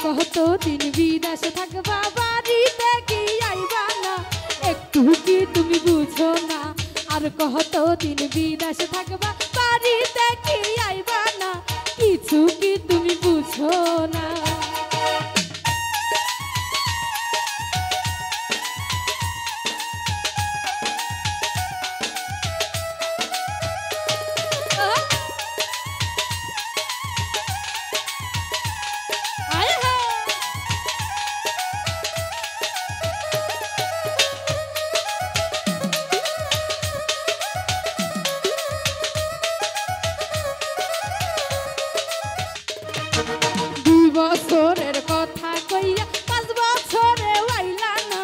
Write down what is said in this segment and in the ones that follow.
কতদিন বিদেশে থাকবা বাড়িতে কি আইবা না একটু কি তুমি বুঝো না আর কতদিন বিদেশে থাকবা বাড়িতে কি আইবা না কিছু কি তুমি বুঝো না বছরের কথা কইয়া 5 বছরে আইলা না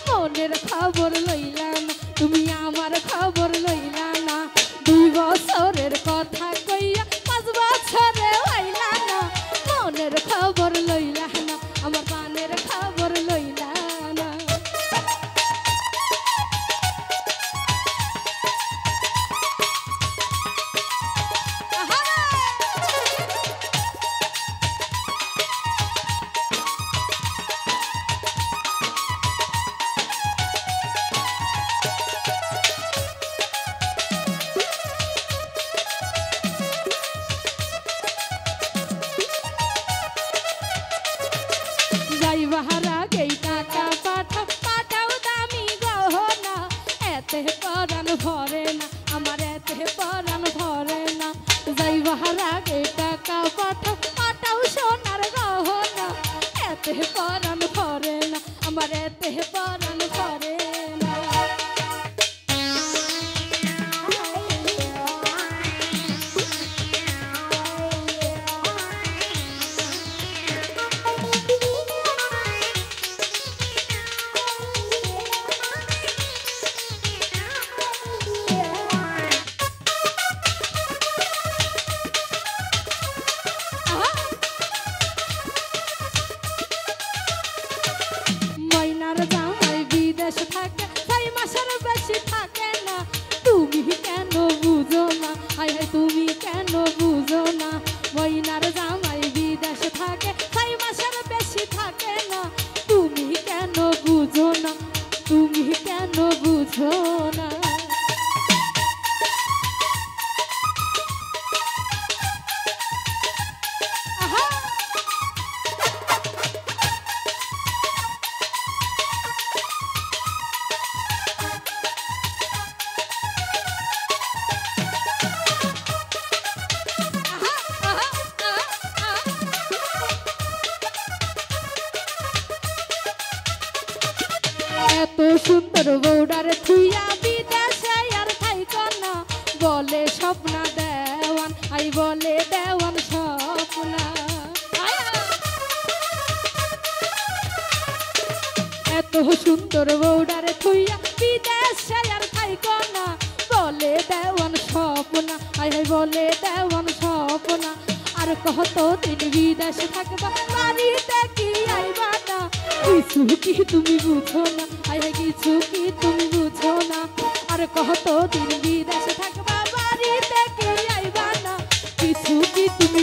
মনের খবর লইলা না তুমি আমার খবর লইলা না 2 বছরের কথা কইয়া 5 বছরে আইলা না মনের খবর লইলা না আমার প্রাণের খবর লইলা না যাইবাহারা গেই টাকা পাঠাও দামি গহনা এতে পরাণ ভরে না আমার এতে পরাণ ভরে না যাইবাহারা গেই টাকা পাঠাও সোনার গহনা এতে পরাণ ভরে না আমার এতে পরাণ ভরে না ময়নার জামাই বিদেশ থাকে 6 মাসের বেশি থাকে না তুমি কেন বুঝো না হায় হায় তুমি কেন বুঝো না ময়নার জামাই বিদেশ থাকে 6 মাসের বেশি থাকে না তুমি কেন বুঝো না তুমি কেন বুঝো না এত সুন্দর বউডারে থুইয়া বিদেশে আর থাইকো না বলে স্বপ্না দেওয়ান আই বলে দেওয়ান স্বপ্না এত সুন্দর বউডারে থুইয়া বিদেশে আর থাইকো না বলে দেওয়ান স্বপ্না আই হাই বলে দেওয়ান স্বপ্না আর কতদিন বিদেশে থাকবা বাড়িতে কি আইবা না কিছু কি তুমি বুঝো না আই কিছু কি তুমি বুঝো না আর কতদিন বিদেশে থাকবা বাড়িতে কি আইবা না কিছু কি তুমি